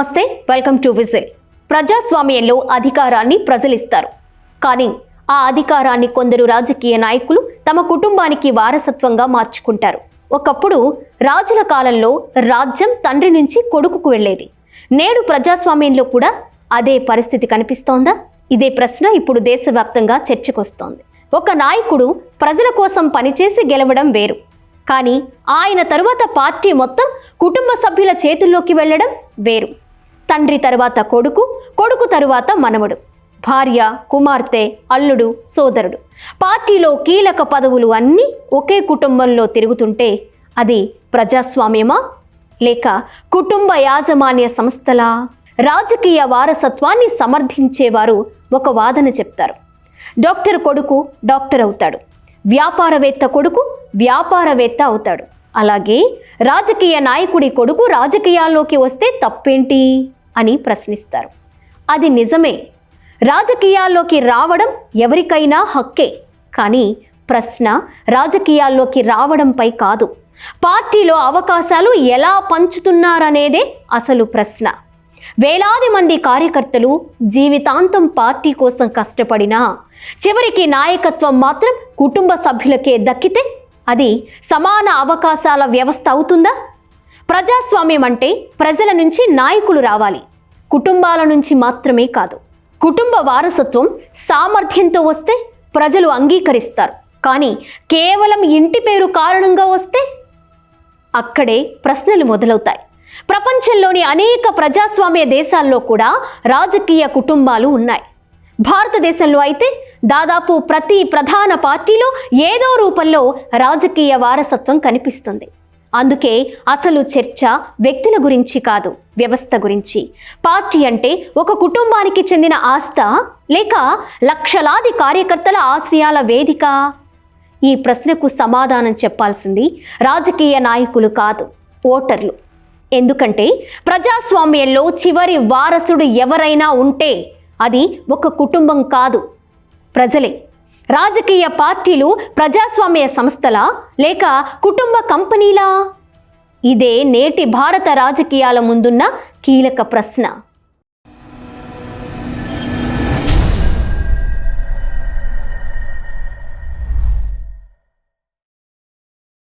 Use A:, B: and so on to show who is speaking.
A: నమస్తే, welcome to whistle. ప్రజాస్వామ్యంలో అధికారాన్ని ప్రజలిస్తారు. కానీ ఆ అధికారాన్ని కొందరు రాజకీయ నాయకులు తమ కుటుంబానికి వారసత్వంగా మార్చుకుంటారు. ఒకప్పుడు రాజుల కాలంలో రాజ్యం తండ్రి నుంచి కొడుకుకు వెళ్ళేది. నేడు ప్రజాస్వామ్యంలో కూడా అదే పరిస్థితి కనిపిస్తోందా? ఇదే ప్రశ్న ఇప్పుడు దేశవ్యాప్తంగా చర్చకొస్తోంది. ఒక నాయకుడు ప్రజల కోసం పనిచేసి గెలవడం వేరు, కానీ ఆయన తరువాత పార్టీ మొత్తం కుటుంబ సభ్యుల చేతుల్లోకి వెళ్ళడం వేరు. తండ్రి తరువాత కొడుకు, కొడుకు తరువాత మనవడు, భార్య, కుమార్తె, అల్లుడు, సోదరుడు, పార్టీలో కీలక పదవులు అన్నీ ఒకే కుటుంబంలో తిరుగుతుంటే అది ప్రజాస్వామ్యమా లేక కుటుంబ యాజమాన్య సంస్థలా? రాజకీయ వారసత్వాన్ని సమర్థించేవారు ఒక వాదన చెప్తారు. డాక్టర్ కొడుకు డాక్టర్ అవుతాడు, వ్యాపారవేత్త కొడుకు వ్యాపారవేత్త అవుతాడు. అలాగే రాజకీయ నాయకుడి కొడుకు రాజకీయాల్లోకి వస్తే తప్పేంటి అని ప్రశ్నిస్తారు. అది నిజమే, రాజకీయాల్లోకి రావడం ఎవరికైనా హక్కే. కానీ ప్రశ్న రాజకీయాల్లోకి రావడంపై కాదు, పార్టీలో అవకాశాలు ఎలా పంచుతున్నారనేదే అసలు ప్రశ్న. వేలాది మంది కార్యకర్తలు జీవితాంతం పార్టీ కోసం కష్టపడినా చివరికి నాయకత్వం మాత్రం కుటుంబ సభ్యులకే దక్కితే అది సమాన అవకాశాల వ్యవస్థ అవుతుందా? ప్రజాస్వామ్యం అంటే ప్రజల నుంచి నాయకులు రావాలి, కుటుంబాల నుంచి మాత్రమే కాదు. కుటుంబ వారసత్వం సామర్థ్యంతో వస్తే ప్రజలు అంగీకరిస్తారు. కానీ కేవలం ఇంటి పేరు కారణంగా వస్తే అక్కడే ప్రశ్నలు మొదలవుతాయి. ప్రపంచంలోని అనేక ప్రజాస్వామ్య దేశాల్లో కూడా రాజకీయ కుటుంబాలు ఉన్నాయి. భారతదేశంలో అయితే దాదాపు ప్రతి ప్రధాన పార్టీలో ఏదో రూపంలో రాజకీయ వారసత్వం కనిపిస్తుంది. అందుకే అసలు చర్చ వ్యక్తుల గురించి కాదు, వ్యవస్థ గురించి. పార్టీ అంటే ఒక కుటుంబానికి చెందిన ఆస్థ లేక లక్షలాది కార్యకర్తల ఆశయాల వేదిక? ఈ ప్రశ్నకు సమాధానం చెప్పాల్సింది రాజకీయ నాయకులు కాదు, ఓటర్లు. ఎందుకంటే ప్రజాస్వామ్యంలో చివరి వారసుడు ఎవరైనా ఉంటే అది ఒక కుటుంబం కాదు, ప్రజలే. రాజకీయ పార్టీలు ప్రజాస్వామ్య సంస్థలా లేక కుటుంబ కంపెనీలా? ఇదే నేటి భారత రాజకీయాల ముందున్న కీలక ప్రశ్న.